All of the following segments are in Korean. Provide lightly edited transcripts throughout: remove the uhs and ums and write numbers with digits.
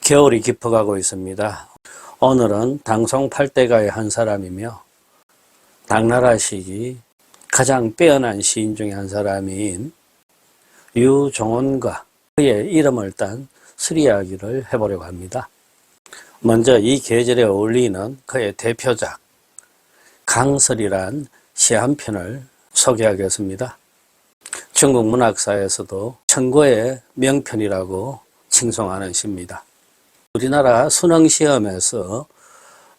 겨울이 깊어가고 있습니다. 오늘은 당송 8대가의 한 사람이며 당나라 시기 가장 빼어난 시인 중에 한 사람인 유종원과 그의 이름을 딴 수리이야기를 해보려고 합니다. 먼저 이 계절에 어울리는 그의 대표작 강설이란 시 한 편을 소개하겠습니다. 중국 문학사에서도 천고의 명편이라고 칭송하는 시입니다. 우리나라 수능시험에서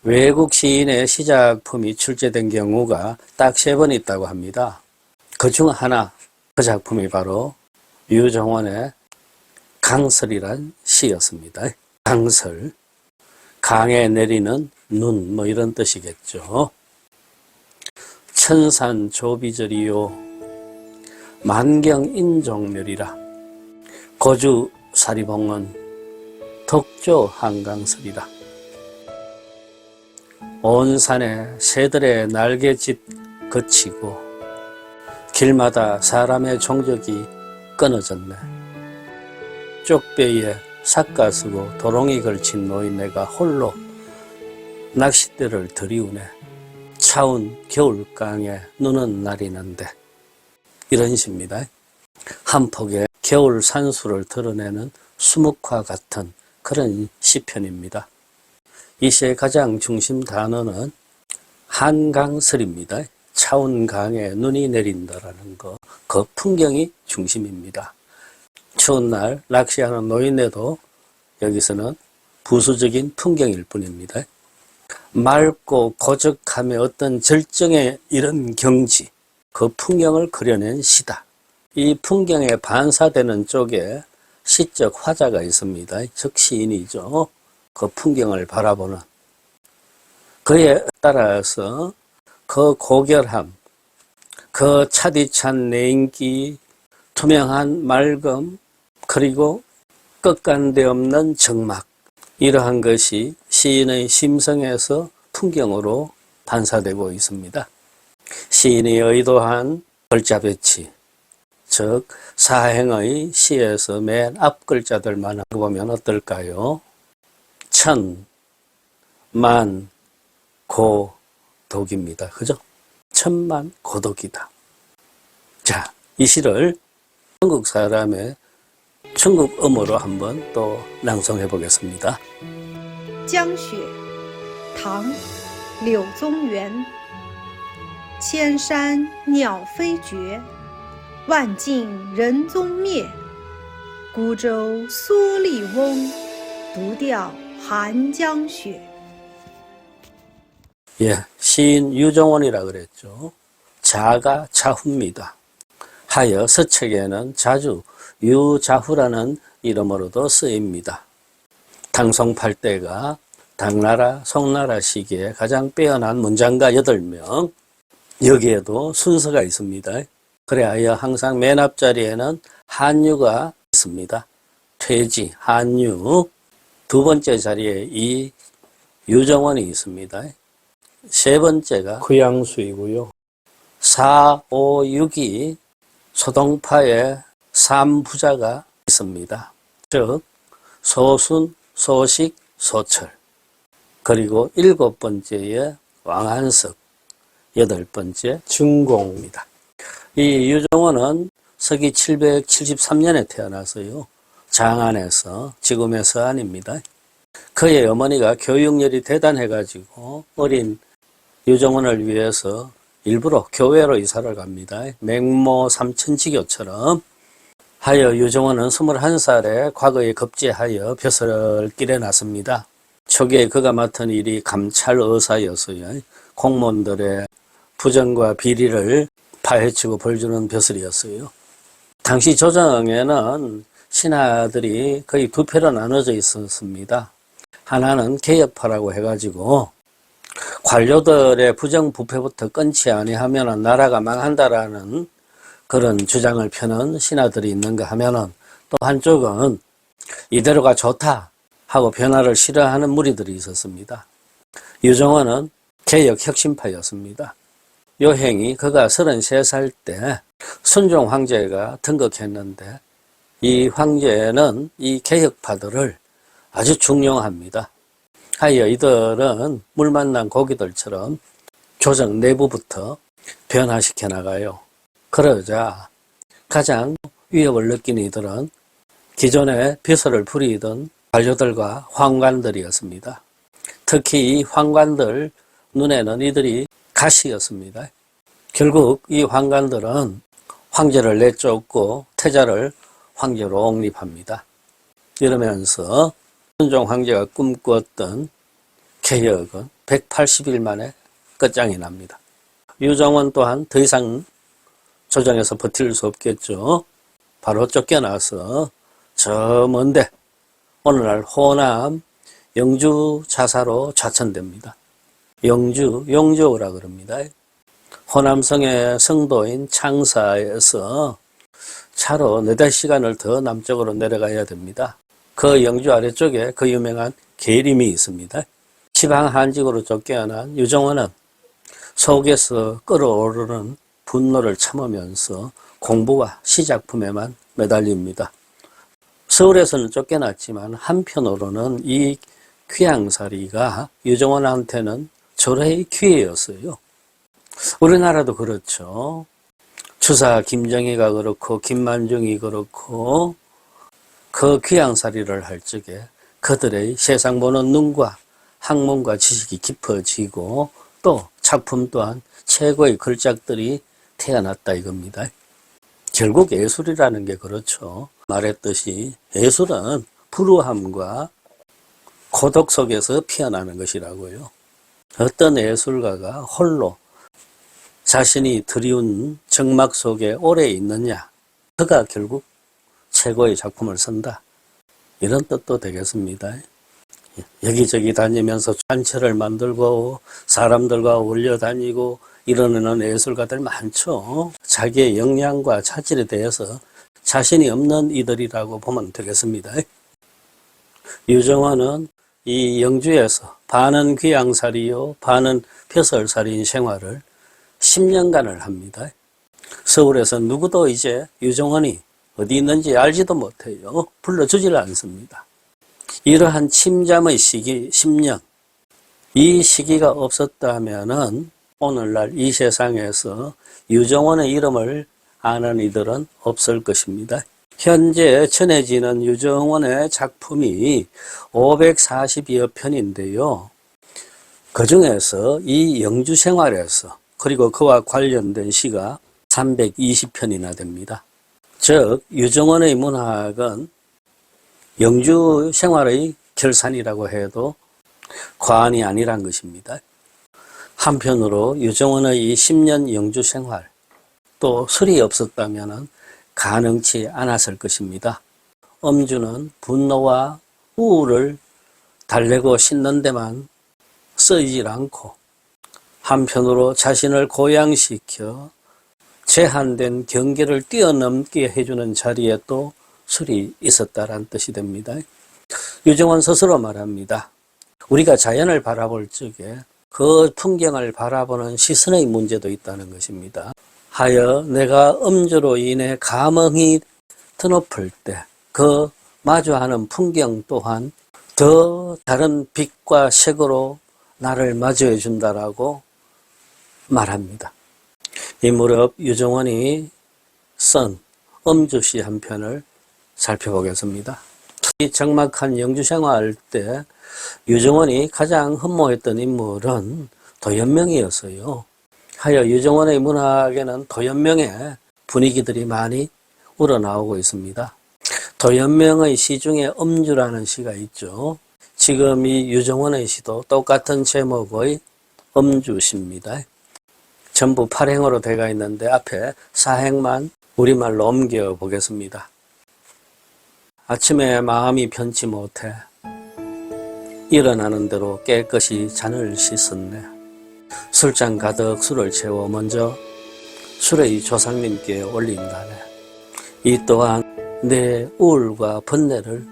외국 시인의 시작품이 출제된 경우가 딱 3번 있다고 합니다. 그중 하나, 그 작품이 바로 유종원의 강설이란 시였습니다. 강설, 강에 내리는 눈, 뭐 이런 뜻이겠죠. 천산 조비절이요 만경인종멸이라 거주 사리봉은 덕조 한강설이라 온 산에 새들의 날갯짓 거치고 길마다 사람의 종적이 끊어졌네. 쪽배에 삿가 쓰고 도롱이 걸친 노인네가 홀로 낚싯대를 들이우네. 차운 겨울강에 눈은 나리는데. 이런 시입니다. 한 폭의 겨울 산수를 드러내는 수묵화 같은 그런 시편입니다. 이 시의 가장 중심 단어는 한강설입니다. 차운 강에 눈이 내린다라는 거, 그 풍경이 중심입니다. 추운 날 낚시하는 노인네도 여기서는 부수적인 풍경일 뿐입니다. 맑고 고적함의 어떤 절정의 이런 경지, 그 풍경을 그려낸 시다. 이 풍경에 반사되는 쪽에 시적 화자가 있습니다. 즉 시인이죠. 그 풍경을 바라보는 그에 따라서 그 고결함, 그 차디찬 내인기, 투명한 맑음, 그리고 끝간데 없는 정막, 이러한 것이 시인의 심성에서 풍경으로 반사되고 있습니다. 시인이 의도한 글자 배치, 즉 사행의 시에서 맨 앞 글자들만 보면 어떨까요? 천, 만, 고, 독입니다. 그죠? 천만 고독이다. 자, 이 시를 중국 사람의 중국음으로 한번 또 낭송해 보겠습니다. 江雪，唐，柳宗元。千山鸟飞绝，万径人踪灭。孤舟蓑笠翁，独钓寒江雪。 예, 시인 유종원이라 그랬죠. 자가 자후입니다. 하여 서책에는 자주 유자후라는 이름으로도 쓰입니다. 당송 8대가 당나라, 송나라 시기에 가장 빼어난 문장가 8명, 여기에도 순서가 있습니다. 그래야 항상 맨 앞자리에는 한유가 있습니다. 퇴지, 한유. 두 번째 자리에 이 유종원이 있습니다. 세 번째가 구양수이고요. 4, 5, 6이 소동파의 3부자가 있습니다. 즉 소순, 소식, 소철. 그리고 7번째에 왕한석, 8번째 중공입니다. 이 유종원은 서기 773년에 태어나서요. 장안에서 지금의 서안입니다. 그의 어머니가 교육열이 대단해가지고 어린 유종원을 위해서 일부러 교외로 이사를 갑니다. 맹모 삼천지교처럼. 하여 유종원은 21살에 과거에 급제하여 벼슬길에 났습니다. 초기에 그가 맡은 일이 감찰의사였어요. 공무원들의 부정과 비리를 파헤치고 벌주는 벼슬이었어요. 당시 조정에는 신하들이 거의 두 표로 나눠져 있었습니다. 하나는 개혁파라고 해가지고 관료들의 부정부패부터 끊지 아니하면 나라가 망한다라는 그런 주장을 펴는 신하들이 있는가 하면은, 또 한쪽은 이대로가 좋다 하고 변화를 싫어하는 무리들이 있었습니다. 유정원은 개혁 혁신파였습니다. 요행이 그가 33살 때 순종 황제가 등극했는데, 이 황제는 이 개혁파들을 아주 중용합니다. 하여 이들은 물 만난 고기들처럼 조정 내부부터 변화시켜 나가요. 그러자 가장 위협을 느낀 이들은 기존에 비서를 부리던 관료들과 황관들이었습니다. 특히 이 황관들 눈에는 이들이 가시였습니다. 결국 이 황관들은 황제를 내쫓고 태자를 황제로 옹립합니다. 이러면서 순종 황제가 꿈꾸었던 개혁은 180일 만에 끝장이 납니다. 유정원 또한 더 이상 조정에서 버틸 수 없겠죠. 바로 쫓겨나서 저 먼데 오늘날 호남 영주 자사로 좌천됩니다. 용주오라 그럽니다. 호남성의 성도인 창사에서 차로 4-5시간을 더 남쪽으로 내려가야 됩니다. 그 영주 아래쪽에 그 유명한 계림이 있습니다. 지방 한직으로 쫓겨난 유정원은 속에서 끓어오르는 분노를 참으면서 공부와 시작품에만 매달립니다. 서울에서는 쫓겨났지만 한편으로는 이 귀양살이가 유정원한테는 절호의 기회였어요. 우리나라도 그렇죠. 주사 김정희가 그렇고 김만중이 그렇고 그 귀양살이를 할 적에 그들의 세상 보는 눈과 학문과 지식이 깊어지고 또 작품 또한 최고의 걸작들이 태어났다 이겁니다. 결국 예술이라는 게 그렇죠. 말했듯이 예술은 불우함과 고독 속에서 피어나는 것이라고요. 어떤 예술가가 홀로 자신이 드리운 정막 속에 오래 있느냐, 그가 결국 최고의 작품을 쓴다. 이런 뜻도 되겠습니다. 여기저기 다니면서 단체를 만들고 사람들과 어울려 다니고 이러는 예술가들 많죠. 자기의 역량과 차질에 대해서 자신이 없는 이들이라고 보면 되겠습니다. 유정원은 이 영주에서 반은 귀양살이요 반은 벼슬살이인 생활을 10년간을 합니다. 서울에서 누구도 이제 유정원이 어디 있는지 알지도 못해요. 불러주질 않습니다. 이러한 침잠의 시기 10년, 이 시기가 없었다면은 오늘날 이 세상에서 유정원의 이름을 아는 이들은 없을 것입니다. 현재 전해지는 유정원의 작품이 540여 편인데요. 그 중에서 이 영주 생활에서 그리고 그와 관련된 시가 320편이나 됩니다. 즉 유정원의 문학은 영주 생활의 결산이라고 해도 과언이 아니란 것입니다. 한편으로 유정원의 이 10년 영주 생활, 또 술이 없었다면 가능치 않았을 것입니다. 엄주는 분노와 우울을 달래고 씻는 데만 쓰이질 않고 한편으로 자신을 고양시켜 제한된 경계를 뛰어넘게 해주는 자리에 또 술이 있었다란 뜻이 됩니다. 유정원 스스로 말합니다. 우리가 자연을 바라볼 적에 그 풍경을 바라보는 시선의 문제도 있다는 것입니다. 하여 내가 음주로 인해 감흥이 드높을 때 그 마주하는 풍경 또한 더 다른 빛과 색으로 나를 마주해 준다라고 말합니다. 이 무렵 유정원이 쓴 음주시 한 편을 살펴보겠습니다. 이 적막한 영주 생활 때 유정원이 가장 흠모했던 인물은 도연명이었어요. 하여 유정원의 문학에는 도연명의 분위기들이 많이 우러나오고 있습니다. 도연명의 시 중에 음주라는 시가 있죠. 지금 이 유정원의 시도 똑같은 제목의 음주시입니다. 전부 8행어로 되어 있는데 앞에 4행만 우리말로 옮겨 보겠습니다. 아침에 마음이 편치 못해 일어나는 대로 깨끗이 잔을 씻었네. 술잔 가득 술을 채워 먼저 수레이 조상님께 올린다네. 이 또한 내 우울과 번뇌를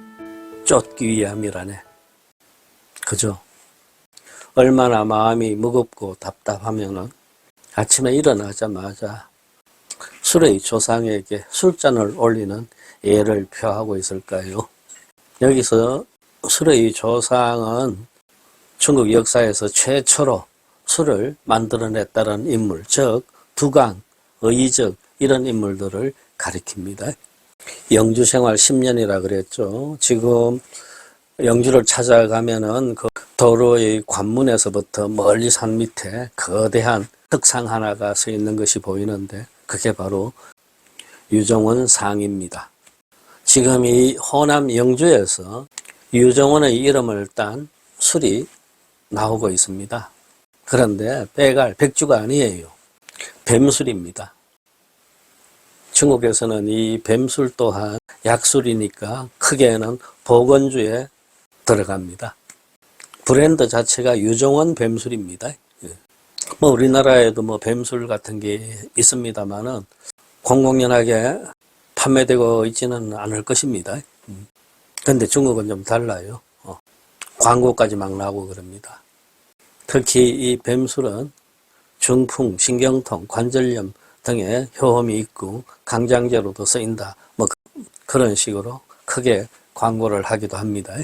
쫓기 위함이라네. 그죠? 얼마나 마음이 무겁고 답답하면은 아침에 일어나자마자 수레이 조상에게 술잔을 올리는 예를 표하고 있을까요? 여기서 수레이 조상은 중국 역사에서 최초로 술을 만들어냈다는 인물, 즉 두강, 의적 이런 인물들을 가리킵니다. 영주 생활 10년이라 그랬죠. 지금 영주를 찾아가면은 그 도로의 관문에서부터 멀리 산 밑에 거대한 흑상 하나가 서 있는 것이 보이는데 그게 바로 유정원 상입니다. 지금 이 호남 영주에서 유정원의 이름을 딴 술이 나오고 있습니다. 그런데 빼갈 백주가 아니에요. 뱀술입니다. 중국에서는 이 뱀술 또한 약술이니까 크게는 보건주에 들어갑니다. 브랜드 자체가 유정원 뱀술입니다. 뭐 우리나라에도 뭐 뱀술 같은 게 있습니다만은 공공연하게 판매되고 있지는 않을 것입니다. 근데 중국은 좀 달라요. 광고까지 막 나오고 그럽니다. 특히 이 뱀술은 중풍, 신경통, 관절염 등의 효험이 있고 강장제로도 쓰인다. 뭐 그런 식으로 크게 광고를 하기도 합니다.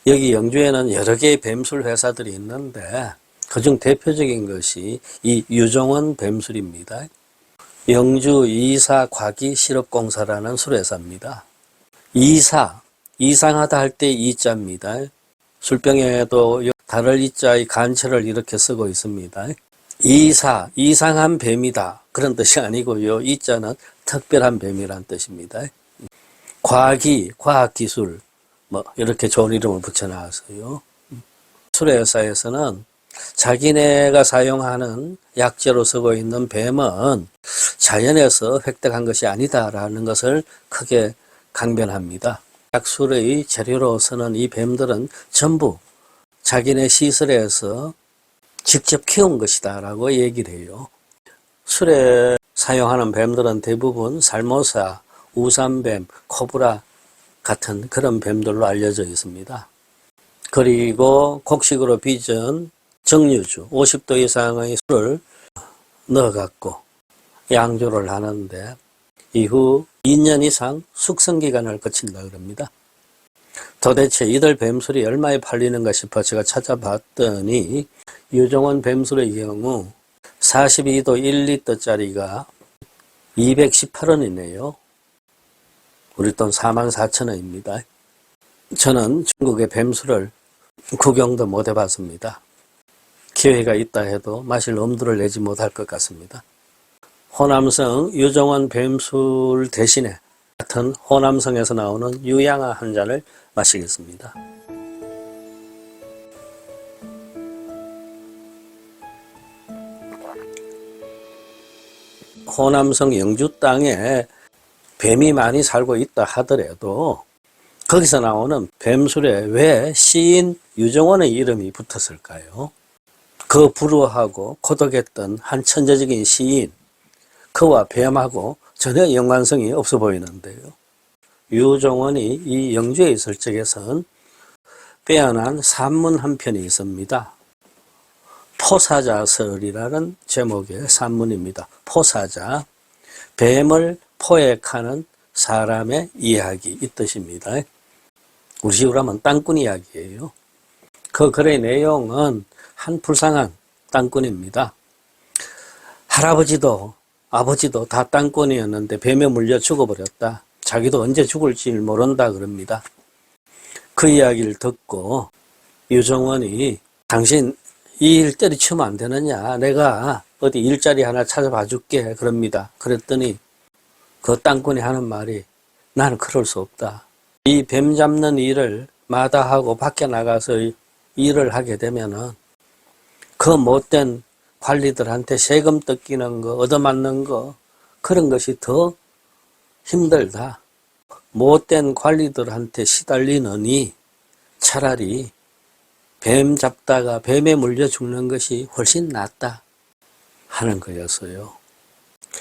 여기 영주에는 여러 개의 뱀술 회사들이 있는데 그중 대표적인 것이 이 유정원 뱀술입니다. 영주 이사과기 실업공사라는 술회사입니다. 이상하다 할 때 이자입니다. 술병에도 달을 이자의 간체를 이렇게 쓰고 있습니다. 이상한 뱀이다 그런 뜻이 아니고요. 이자는 특별한 뱀이란 뜻입니다. 과기, 과학기술 뭐 이렇게 좋은 이름을 붙여놨어요. 술회사에서는 자기네가 사용하는 약재로 쓰고 있는 뱀은 자연에서 획득한 것이 아니다라는 것을 크게 강변합니다. 약술의 재료로 쓰는 이 뱀들은 전부 자기네 시설에서 직접 키운 것이다 라고 얘기를 해요. 술에 사용하는 뱀들은 대부분 살모사, 우산뱀, 코브라 같은 그런 뱀들로 알려져 있습니다. 그리고 곡식으로 빚은 정유주 50도 이상의 술을 넣어갖고 양조를 하는데 이후 2년 이상 숙성기간을 거친다 그럽니다. 도대체 이들 뱀술이 얼마에 팔리는가 싶어 제가 찾아봤더니 유정원 뱀술의 경우 42도 1리터짜리가 218원이네요. 우리 돈 44,000원입니다. 저는 중국의 뱀술을 구경도 못 해봤습니다. 기회가 있다 해도 마실 엄두를 내지 못할 것 같습니다. 호남성 유정원 뱀술 대신에 같은 호남성에서 나오는 유양아 한 잔을 마시겠습니다. 호남성 영주 땅에 뱀이 많이 살고 있다 하더라도 거기서 나오는 뱀술에 왜 시인 유정원의 이름이 붙었을까요? 그 불우하고 고독했던 한 천재적인 시인, 그와 뱀하고 전혀 연관성이 없어 보이는데요. 유정원이 이 영주에 있을 적에선 빼어난 산문 한 편이 있습니다. 포사자설이라는 제목의 산문입니다. 포사자, 뱀을 포획하는 사람의 이야기 이 뜻입니다. 우리 식으로 하면 땅꾼 이야기예요. 그 글의 내용은 한 불쌍한 땅꾼입니다. 할아버지도 아버지도 다 땅꾼이었는데 뱀에 물려 죽어버렸다. 자기도 언제 죽을지 모른다 그럽니다. 그 이야기를 듣고 유정원이 당신 이 일 때려치우면 안 되느냐, 내가 어디 일자리 하나 찾아봐 줄게 그럽니다. 그랬더니 그 땅꾼이 하는 말이 나는 그럴 수 없다. 이 뱀 잡는 일을 마다하고 밖에 나가서 일을 하게 되면은 그 못된 관리들한테 세금 뜯기는 거, 얻어맞는 거 그런 것이 더 힘들다. 못된 관리들한테 시달리느니 차라리 뱀 잡다가 뱀에 물려 죽는 것이 훨씬 낫다 하는 거였어요.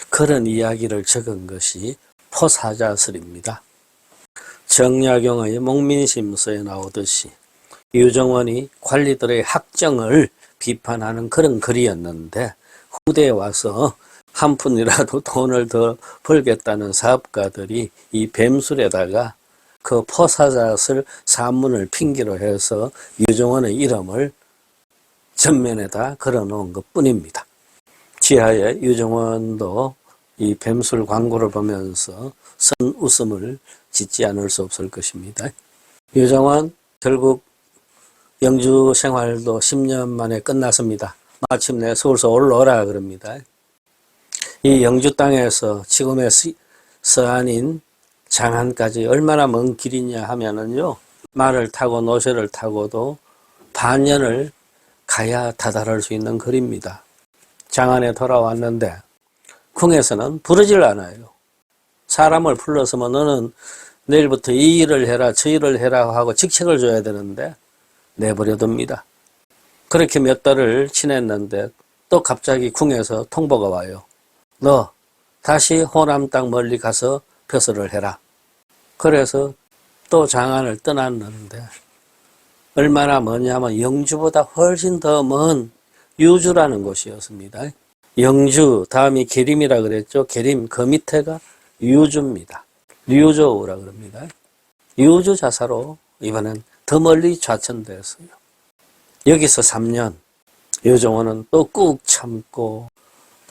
그런 이야기를 적은 것이 포사자설입니다. 정약용의 목민심서에 나오듯이 유정원이 관리들의 학정을 비판하는 그런 글이었는데, 후대에 와서 한 푼이라도 돈을 더 벌겠다는 사업가들이 이 뱀술에다가 그 포사자설 산문을 핑계로 해서 유정원의 이름을 전면에다 걸어놓은 것 뿐입니다. 지하에 유정원도 이 뱀술 광고를 보면서 선 웃음을 짓지 않을 수 없을 것입니다. 유정원 결국 영주 생활도 10년 만에 끝났습니다. 마침내 서울서 올라오라 그럽니다. 이 영주 땅에서 지금의 서안인 장안까지 얼마나 먼 길이냐 하면은요, 말을 타고 노새를 타고도 반년을 가야 다다를 수 있는 거리입니다. 장안에 돌아왔는데 궁에서는 부르질 않아요. 사람을 불러서면 너는 내일부터 이 일을 해라 저 일을 해라 하고 직책을 줘야 되는데 내버려둡니다. 그렇게 몇 달을 지냈는데 또 갑자기 궁에서 통보가 와요. 너 다시 호남 땅 멀리 가서 벼슬을 해라. 그래서 또 장안을 떠났는데 얼마나 먼냐면 영주보다 훨씬 더 먼 유주라는 곳이었습니다. 영주 다음이 계림이라 그랬죠. 계림 그 밑에가 유주입니다. 류조우라 그럽니다. 유주 자사로 이번엔 더 멀리 좌천됐어요. 여기서 3년 유정원은 또 꾹 참고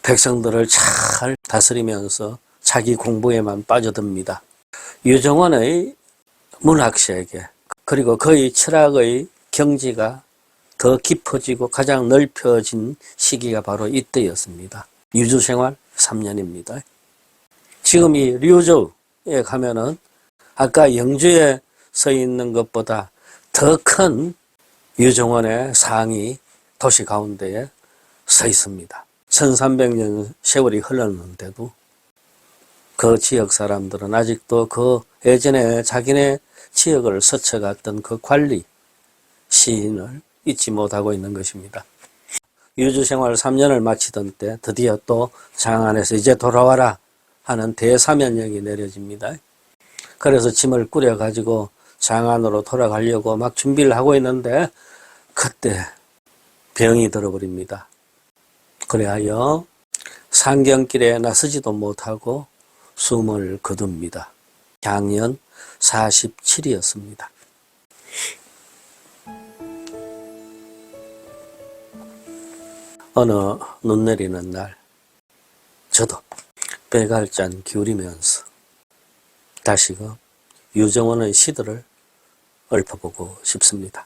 백성들을 잘 다스리면서 자기 공부에만 빠져듭니다. 유정원의 문학세계 그리고 그의 철학의 경지가 더 깊어지고 가장 넓혀진 시기가 바로 이때였습니다. 유주생활 3년입니다. 지금 이 류조에 가면은 아까 영주에 서 있는 것보다 더 큰 유정원의 상이 도시 가운데에 서 있습니다. 1300년 세월이 흘렀는데도 그 지역 사람들은 아직도 그 예전에 자기네 지역을 스쳐갔던 그 관리 시인을 잊지 못하고 있는 것입니다. 유주 생활 3년을 마치던 때 드디어 또 장안에서 이제 돌아와라 하는 대사면령이 내려집니다. 그래서 짐을 꾸려가지고 장안으로 돌아가려고 막 준비를 하고 있는데 그때 병이 들어버립니다. 그래하여 상경길에 나서지도 못하고 숨을 거둡니다. 향년 47이었습니다. 어느 눈 내리는 날 저도 백알잔 기울이면서 다시금 유정원의 시들을 읊어보고 싶습니다.